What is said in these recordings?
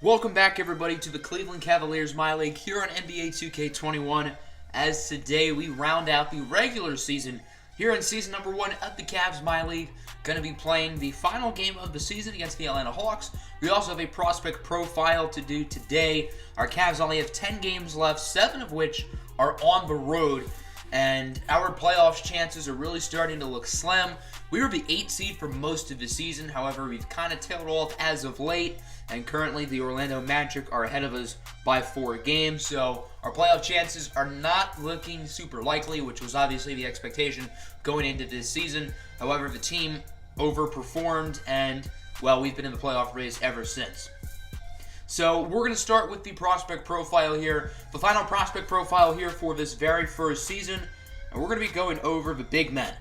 Welcome back, everybody, to the Cleveland Cavaliers MyLeague here on NBA2K21. As today we round out the regular season here in season number 1 of the Cavs MyLeague. Going to be playing the final game of the season against the Atlanta Hawks. We also have a prospect profile to do today. Our Cavs only have 10 games left, 7 of which are on the road. And our playoffs chances are really starting to look slim. We were the 8th seed for most of the season. However, we've kind of tailed off as of late. And currently, the Orlando Magic are ahead of us by 4 games. So our playoff chances are not looking super likely, which was obviously the expectation going into this season. However, the team overperformed, and, well, we've been in the playoff race ever since. So we're going to start with the prospect profile here, the final prospect profile here for this very first season, and we're going to be going over the big men.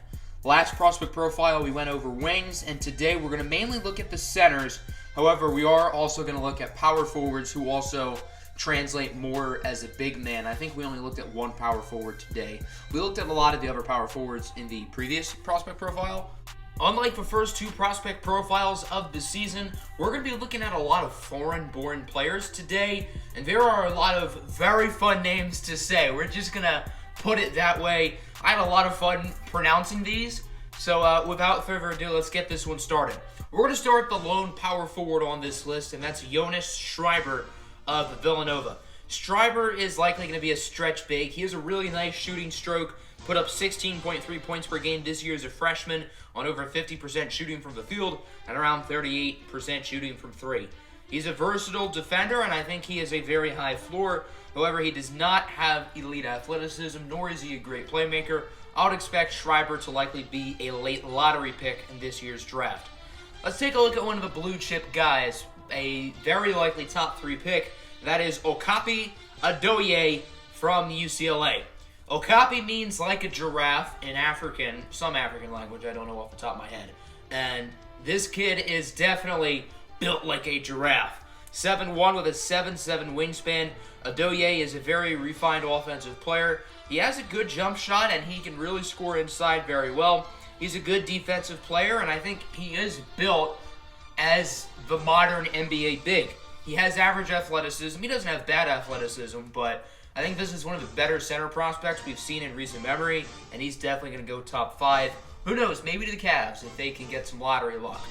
Last prospect profile, we went over wings, and today we're going to mainly look at the centers. However, we are also going to look at power forwards who also translate more as a big man. I think we only looked at one power forward today. We looked at a lot of the other power forwards in the previous prospect profile. Unlike the first 2 prospect profiles of the season, we're going to be looking at a lot of foreign-born players today, and there are a lot of very fun names to say. We're just going to put it that way. I had a lot of fun pronouncing these, so without further ado, let's get this one started. We're going to start the lone power forward on this list, and that's Jonas Schreiber of Villanova. Schreiber is likely going to be a stretch big. He has a really nice shooting stroke, put up 16.3 points per game this year as a freshman on over 50% shooting from the field and around 38% shooting from 3. He's a versatile defender, and I think he has a very high floor. However, he does not have elite athleticism, nor is he a great playmaker. I would expect Schreiber to likely be a late lottery pick in this year's draft. Let's take a look at one of the blue chip guys, a very likely top 3 pick. That is Okapi Adoye from UCLA. Okapi means like a giraffe in some African language, I don't know off the top of my head. And this kid is definitely built like a giraffe. 7'1" with a 7'7" wingspan. Adoye is a very refined offensive player. He has a good jump shot, and he can really score inside very well. He's a good defensive player, and I think he is built as the modern NBA big. He has average athleticism. He doesn't have bad athleticism, but I think this is one of the better center prospects we've seen in recent memory, and he's definitely going to go top 5. Who knows, maybe to the Cavs if they can get some lottery luck.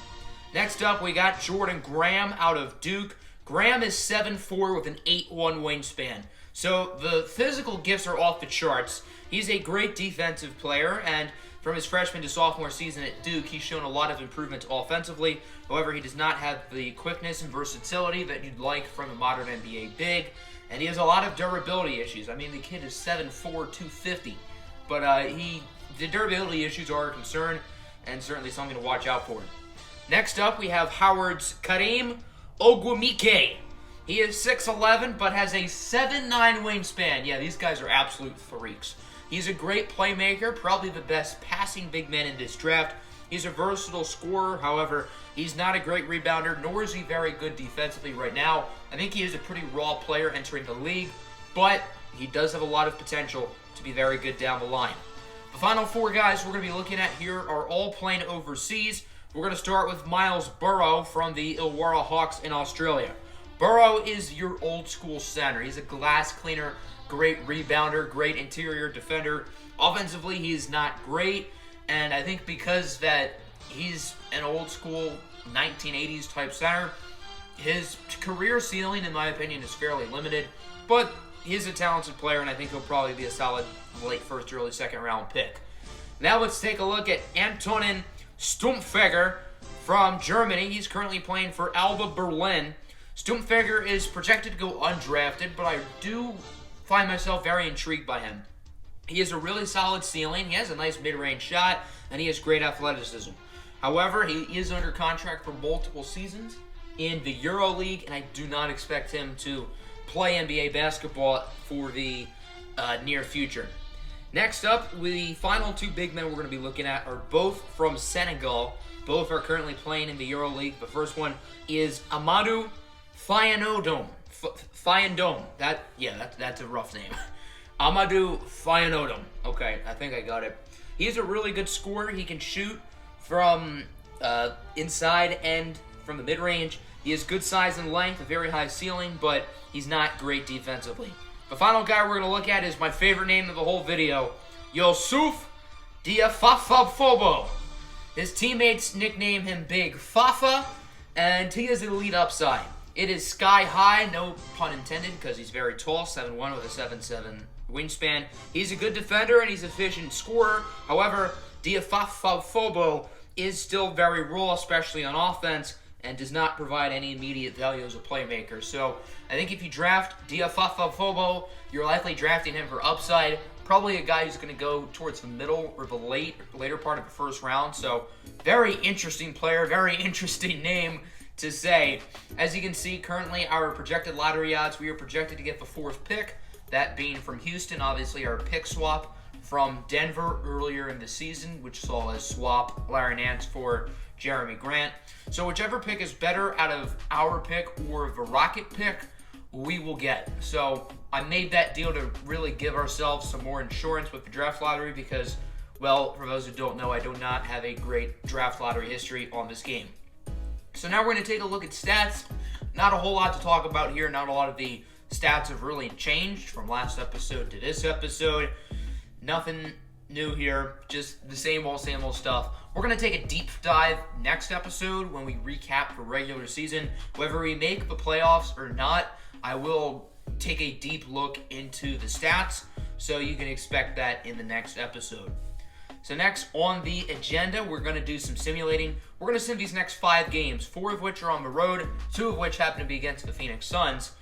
Next up, we got Jordan Graham out of Duke. Graham is 7'4" with an 8'1" wingspan. So the physical gifts are off the charts. He's a great defensive player, and from his freshman to sophomore season at Duke, he's shown a lot of improvement offensively. However, he does not have the quickness and versatility that you'd like from a modern NBA big. And he has a lot of durability issues. I mean, the kid is 7'4", 250. But the durability issues are a concern, and certainly something to watch out for. Next up, we have Howard's Kareem Ogwumike. He is 6'11", but has a 7'9" wingspan. Yeah, these guys are absolute freaks. He's a great playmaker, probably the best passing big man in this draft. He's a versatile scorer. However, he's not a great rebounder, nor is he very good defensively right now. I think he is a pretty raw player entering the league, but he does have a lot of potential to be very good down the line. The final 4 guys we're going to be looking at here are all playing overseas. We're going to start with Miles Burrow from the Illawarra Hawks in Australia. Burrow is your old school center. He's a glass cleaner, great rebounder, great interior defender. Offensively, he's not great, and I think because that he's an old school 1980s type center, his career ceiling, in my opinion, is fairly limited, but he's a talented player, and I think he'll probably be a solid late first, early second round pick. Now let's take a look at Antonin Stumpfegger from Germany. He's currently playing for Alba Berlin. Stumpfegger is projected to go undrafted, but I do find myself very intrigued by him. He has a really solid ceiling, he has a nice mid-range shot, and he has great athleticism. However, he is under contract for multiple seasons in the EuroLeague, and I do not expect him to play NBA basketball for the near future. Next up, the final 2 big men we're going to be looking at are both from Senegal. Both are currently playing in the EuroLeague. The first one is Amadou Fayandom. That's a rough name. Amadou Fayandom. Okay, I think I got it. He's a really good scorer. He can shoot from inside and from the mid-range. He has good size and length, a very high ceiling, but he's not great defensively. The final guy we're going to look at is my favorite name of the whole video, Yusuf Diafafafobo. His teammates nickname him Big Fafa, and he has elite upside. It is sky high, no pun intended, because he's very tall, 7'1" with a 7'7" wingspan. He's a good defender and he's an efficient scorer. However, Diafafafobo is still very raw, especially on offense, and does not provide any immediate value as a playmaker. So I think if you draft Diafafafobo, you're likely drafting him for upside. Probably a guy who's going to go towards the middle or the later part of the first round. So very interesting player, very interesting name to say. As you can see, currently our projected lottery odds, we are projected to get the 4th pick, that being from Houston. Obviously our pick swap from Denver earlier in the season, which saw us swap Larry Nance for Jeremy Grant. So whichever pick is better out of our pick or the Rocket pick, we will get. So I made that deal to really give ourselves some more insurance with the draft lottery because, well, for those who don't know, I do not have a great draft lottery history on this game. So now we're going to take a look at stats. Not a whole lot to talk about here. Not a lot of the stats have really changed from last episode to this episode. Nothing new here, just the same old stuff. We're going to take a deep dive next episode when we recap the regular season. Whether we make the playoffs or not, I will take a deep look into the stats, so you can expect that in the next episode. So next on the agenda, we're going to do some simulating. We're going to sim these next 5 games, 4 of which are on the road, 2 of which happen to be against the Phoenix Suns.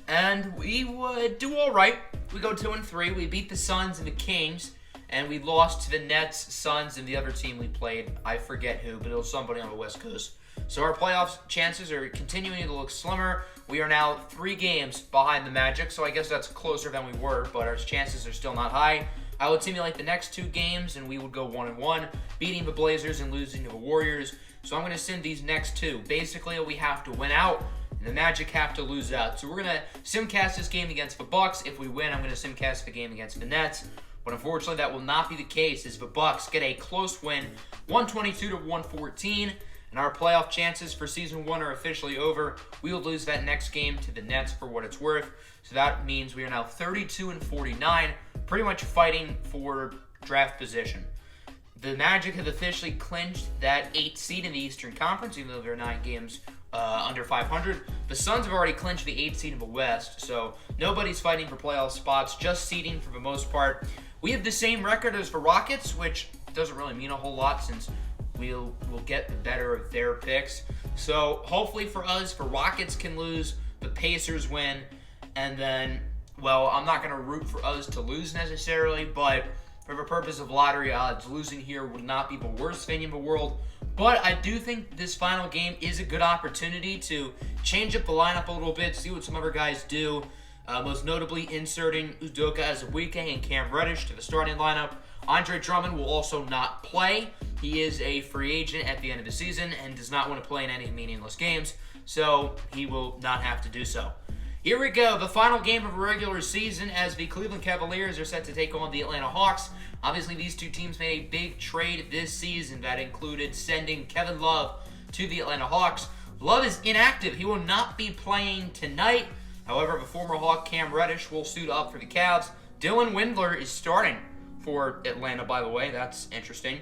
And we would do all right. We go 2-3. We beat the Suns and the Kings, and we lost to the Nets, Suns, and the other team we played. I forget who, but it was somebody on the West Coast. So our playoff chances are continuing to look slimmer. We are now 3 games behind the Magic, so I guess that's closer than we were, but our chances are still not high. I would simulate the next 2 games, and we would go 1-1, beating the Blazers and losing to the Warriors. So I'm going to sim these next 2. Basically, we have to win out, and the Magic have to lose out. So we're going to simcast this game against the Bucks. If we win, I'm going to simcast the game against the Nets. But unfortunately, that will not be the case as the Bucks get a close win, 122-114. And our playoff chances for Season 1 are officially over. We will lose that next game to the Nets for what it's worth. So that means we are now 32-49, pretty much fighting for draft position. The Magic have officially clinched that 8th seed in the Eastern Conference, even though they're 9 games under 500. The Suns have already clinched the 8th seed in the West, so nobody's fighting for playoff spots, just seeding for the most part. We have the same record as the Rockets, which doesn't really mean a whole lot since we'll get the better of their picks. So hopefully for us, the Rockets can lose, the Pacers win, and then, well, I'm not going to root for us to lose necessarily, but for the purpose of lottery odds, losing here would not be the worst thing in the world. But I do think this final game is a good opportunity to change up the lineup a little bit, see what some other guys do, most notably inserting Udoka Azubuike and Cam Reddish to the starting lineup. Andre Drummond will also not play. He is a free agent at the end of the season and does not want to play in any meaningless games, so he will not have to do so. Here we go, the final game of the regular season as the Cleveland Cavaliers are set to take on the Atlanta Hawks. Obviously, these 2 teams made a big trade this season that included sending Kevin Love to the Atlanta Hawks. Love is inactive. He will not be playing tonight. However, the former Hawk Cam Reddish will suit up for the Cavs. Dylan Windler is starting for Atlanta, by the way. That's interesting.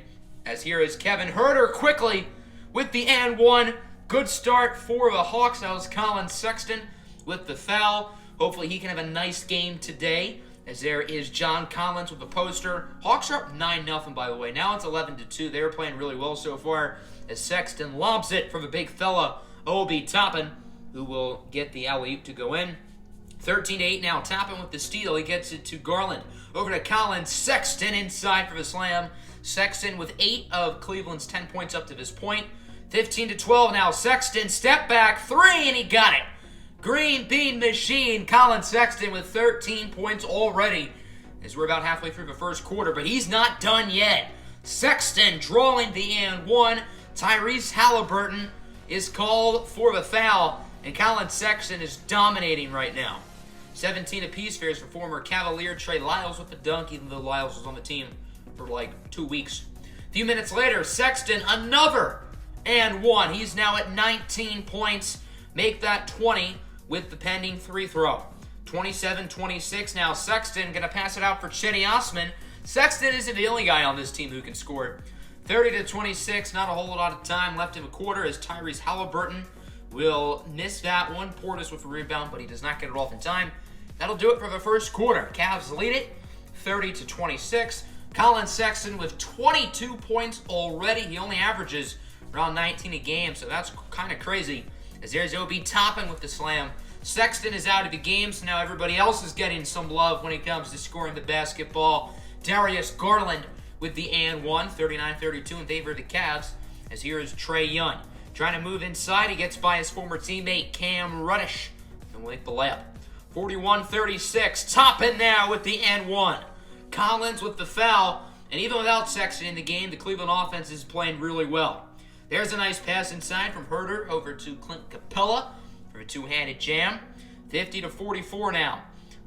As here is Kevin Huerter quickly with the and 1. Good start for the Hawks. That was Colin Sexton with the foul. Hopefully he can have a nice game today. As there is John Collins with the poster. Hawks are up 9-0, by the way. Now it's 11-2. They were playing really well so far as Sexton lobs it for the big fella, Obi Toppin, who will get the alley-oop to go in. 13-8 now. Toppin with the steal. He gets it to Garland. Over to Collins. Sexton inside for the slam. Sexton with 8 of Cleveland's 10 points up to this point. 15-12 now. Sexton, step back, 3, and he got it. Green Bean Machine, Colin Sexton with 13 points already as we're about halfway through the first quarter, but he's not done yet. Sexton drawing the and 1. Tyrese Halliburton is called for the foul, and Colin Sexton is dominating right now. 17 apiece fares for former Cavalier Trey Lyles with the dunk, even though Lyles was on the team for like 2 weeks. A few minutes later, Sexton, another and 1. He's now at 19 points. make that 20 with the pending free throw. 27-26 now. Sexton going to pass it out for Cedi Osman. Sexton isn't the only guy on this team who can score. 30-26, not a whole lot of time left in the quarter as Tyrese Halliburton will miss that one. Portis with a rebound, but he does not get it off in time. That'll do it for the first quarter. Cavs lead it 30-26. Colin Sexton with 22 points already. He only averages around 19 a game, so that's kind of crazy. As there's Obi Toppin with the slam. Sexton is out of the game, so now everybody else is getting some love when it comes to scoring the basketball. Darius Garland with the and one, 39-32 in favor of the Cavs. As here is Trae Young. Trying to move inside, he gets by his former teammate Cam Reddish. And will make the layup. 41-36, Toppin now with the and one. Collins with the foul, and even without Sexton in the game, the Cleveland offense is playing really well. There's a nice pass inside from Herter over to Clint Capella for a two-handed jam. 50-44 now.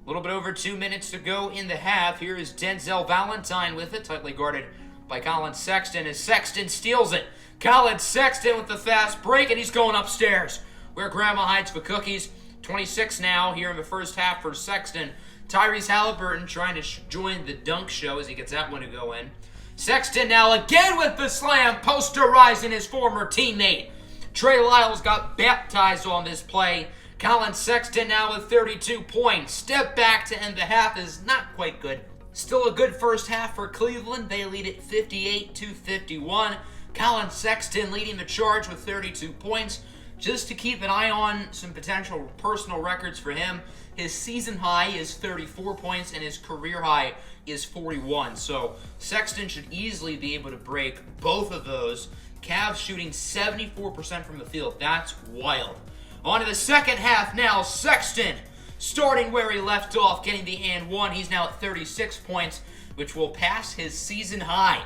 A little bit over 2 minutes to go in the half. Here is Denzel Valentine with it, tightly guarded by Colin Sexton as Sexton steals it. Colin Sexton with the fast break, and he's going upstairs where Grandma hides for cookies. 26 now here in the first half for Sexton. Tyrese Halliburton trying to join the dunk show as he gets that one to go in. Sexton now again with the slam, posterizing his former teammate. Trey Lyles got baptized on this play. Colin Sexton now with 32 points. Step back to end the half is not quite good. Still a good first half for Cleveland. They lead it 58-51. Colin Sexton leading the charge with 32 points. Just to keep an eye on some potential personal records for him, his season high is 34 points and his career high is 41. So Sexton should easily be able to break both of those. Cavs shooting 74% from the field. That's wild. On to the second half now. Sexton starting where he left off, getting the and one. He's now at 36 points, which will pass his season high.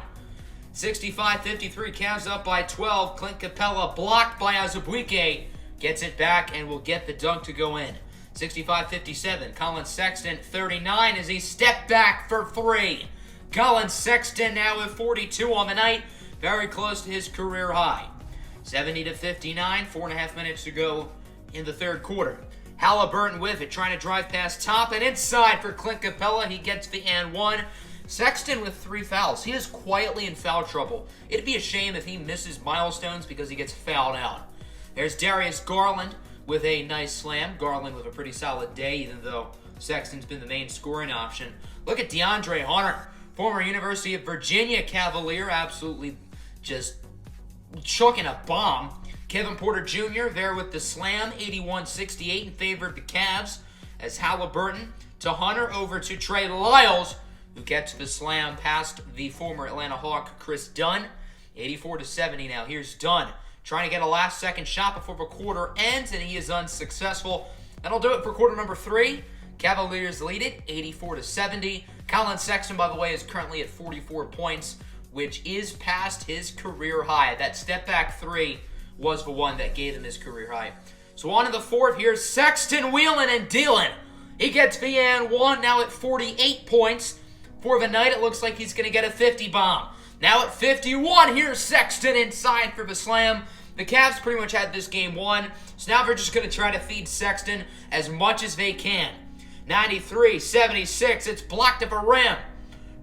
65-53, Cavs up by 12. Clint Capella blocked by Azubuike. Gets it back and will get the dunk to go in. 65-57, Colin Sexton 39 as he stepped back for three. Colin Sexton now with 42 on the night. Very close to his career high. 70-59, 4.5 minutes to go in the third quarter. Halliburton with it, trying to drive past top and inside for Clint Capella. He gets the and one. Sexton with 3 fouls. He is quietly in foul trouble. It'd be a shame if he misses milestones because he gets fouled out. There's Darius Garland with a nice slam. Garland with a pretty solid day, even though Sexton's been the main scoring option. Look at DeAndre Hunter, former University of Virginia Cavalier, absolutely just chucking a bomb. Kevin Porter Jr. there with the slam, 81-68 in favor of the Cavs. As Halliburton to Hunter over to Trey Lyles, who gets the slam past the former Atlanta Hawk, Chris Dunn. 84-70 now. Here's Dunn trying to get a last-second shot before the quarter ends, and he is unsuccessful. That'll do it for quarter number 3. Cavaliers lead it 84-70. Colin Sexton, by the way, is currently at 44 points, which is past his career high. That step-back 3 was the one that gave him his career high. So on to the fourth. Here's Sexton wheeling and dealing. He gets the and one, now at 48 points. For the night, it looks like he's going to get a 50 bomb. Now at 51, here's Sexton inside for the slam. The Cavs pretty much had this game won, so now they're just going to try to feed Sexton as much as they can. 93-76, it's blocked at the rim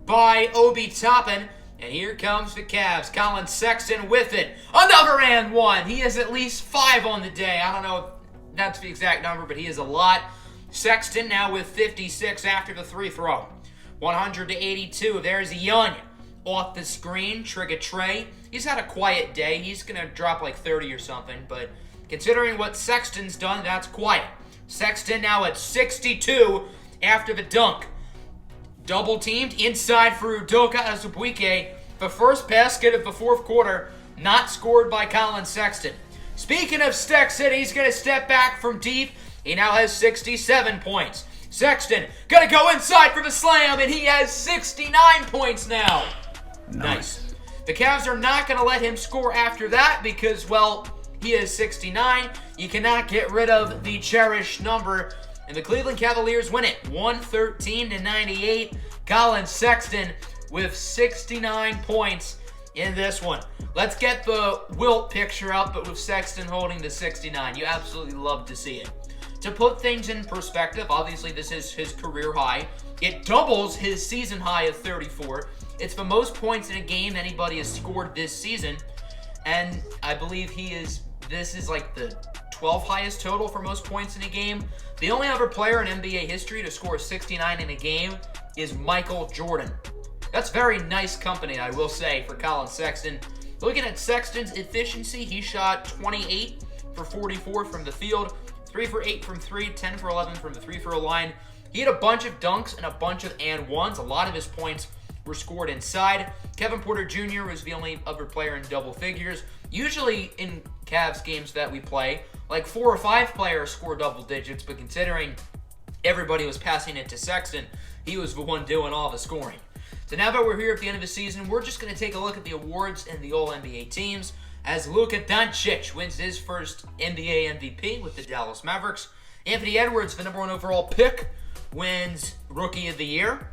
by Obi Toppin, and here comes the Cavs. Colin Sexton with it. Another and one. He has at least 5 on the day. I don't know if that's the exact number, but he is a lot. Sexton now with 56 after the free throw. 100-82. There's Young off the screen. Trigger Trey. He's had a quiet day. He's going to drop like 30 or something, but considering what Sexton's done, that's quiet. Sexton now at 62 after the dunk. Double teamed inside for Udoka Azubuike. The first basket of the fourth quarter, not scored by Colin Sexton. Speaking of Sexton, he's going to step back from deep. He now has 67 points. Sexton gonna go inside for the slam, and he has 69 points now. Nice. The Cavs are not gonna let him score after that because, well, he is 69. You cannot get rid of the cherished number, and the Cleveland Cavaliers win it 113-98. Colin Sexton with 69 points in this one. Let's get the Wilt picture up, but with Sexton holding the 69. You absolutely love to see it. To put things in perspective, obviously this is his career high. It doubles his season high of 34. It's the most points in a game anybody has scored this season. And I believe this is like the 12th highest total for most points in a game. The only other player in NBA history to score 69 in a game is Michael Jordan. That's very nice company, I will say, for Colin Sexton. Looking at Sexton's efficiency, he shot 28 for 44 from the field, 3 for 8 from 3, 10 for 11 from the 3-throw line. He had a bunch of dunks and a bunch of and ones. A lot of his points were scored inside. Kevin Porter Jr. was the only other player in double figures. Usually in Cavs games that we play, like 4 or 5 players score double digits, but considering everybody was passing it to Sexton, he was the one doing all the scoring. So now that we're here at the end of the season, we're just going to take a look at the awards and the All-NBA teams as Luka Doncic wins his first NBA MVP with the Dallas Mavericks. Anthony Edwards, the #1 overall pick, wins Rookie of the Year.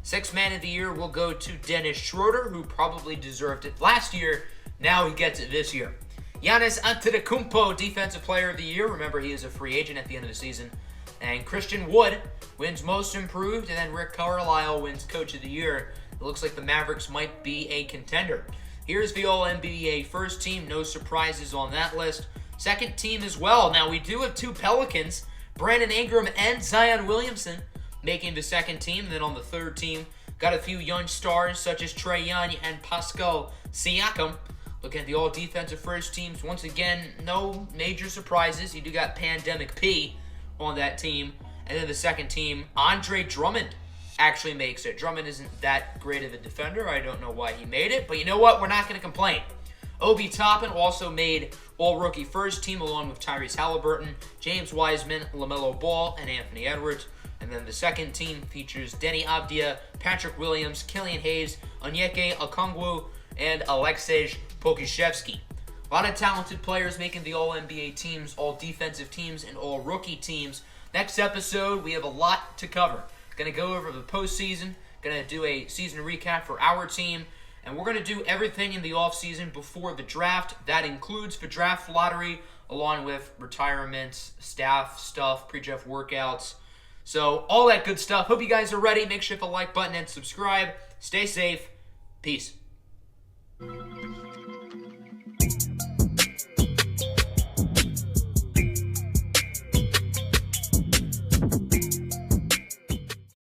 Sixth Man of the Year will go to Dennis Schroeder, who probably deserved it last year. Now he gets it this year. Giannis Antetokounmpo, Defensive Player of the Year. Remember, he is a free agent at the end of the season. And Christian Wood wins Most Improved, and then Rick Carlisle wins Coach of the Year. It looks like the Mavericks might be a contender. Here's the All-NBA first team. No surprises on that list. Second team as well. Now, we do have 2 Pelicans, Brandon Ingram and Zion Williamson, making the second team. And then on the third team, got a few young stars such as Trae Young and Pascal Siakam. Looking at the all-defensive first teams, once again, no major surprises. You do got Pandemic P on that team. And then the second team, Andre Drummond actually makes it. Drummond isn't that great of a defender. I don't know why he made it, but you know what? We're not going to complain. Obi Toppin also made all-rookie first team along with Tyrese Halliburton, James Wiseman, LaMelo Ball, and Anthony Edwards. And then the second team features Denny Avdia, Patrick Williams, Killian Hayes, Onyeka Okongwu, and Aleksej Pokusevski. A lot of talented players making the All-NBA teams, all-defensive teams, and all-rookie teams. Next episode, we have a lot to cover. Going to go over the postseason, going to do a season recap for our team, and we're going to do everything in the offseason before the draft. That includes the draft lottery, along with retirements, staff stuff, pre-draft workouts. So all that good stuff. Hope you guys are ready. Make sure to hit the like button and subscribe. Stay safe. Peace.